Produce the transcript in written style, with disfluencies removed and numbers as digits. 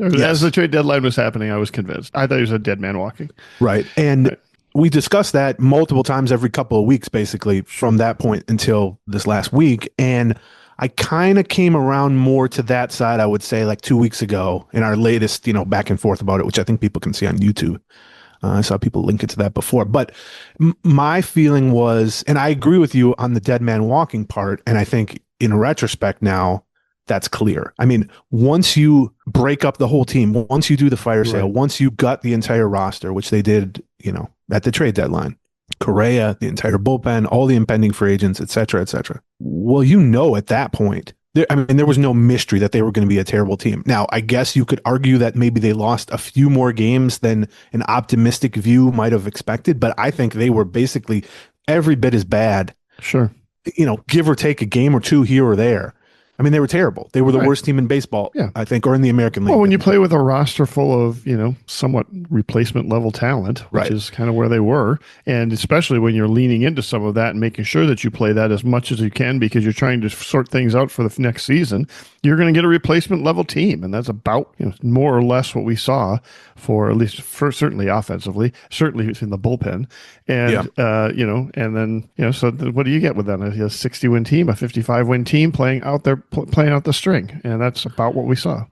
As Yes. the trade deadline was happening, I was convinced. I thought he was a dead man walking. Right. And Right. we discussed that multiple times every couple of weeks, basically, from that point until this last week. And I kind of came around more to that side, I would say, like 2 weeks ago in our latest, back and forth about it, which I think people can see on YouTube. I saw people link it to that before. But my feeling was, and I agree with you on the dead man walking part. And I think in retrospect now, that's clear. I mean, once you break up the whole team, once you do the fire sale, Right. once you gut the entire roster, which they did, at the trade deadline, Correa, the entire bullpen, all the impending free agents, et cetera, et cetera. Well, at that point, there was no mystery that they were going to be a terrible team. Now, I guess you could argue that maybe they lost a few more games than an optimistic view might have expected, but I think they were basically every bit as bad, Sure. give or take a game or two here or there. I mean, they were terrible. They were the Right. worst team in baseball, Yeah. I think, or in the American Well, League. when you play with a roster full of, somewhat replacement level talent, which Right. is kind of where they were, and especially when you're leaning into some of that and making sure that you play that as much as you can because you're trying to sort things out for the next season, you're going to get a replacement level team. And that's about, more or less what we saw for at least for certainly offensively, certainly in the bullpen. Yeah. And, and then, so what do you get with that? A 60 win team, a 55 win team playing out there, playing out the string. And that's about what we saw.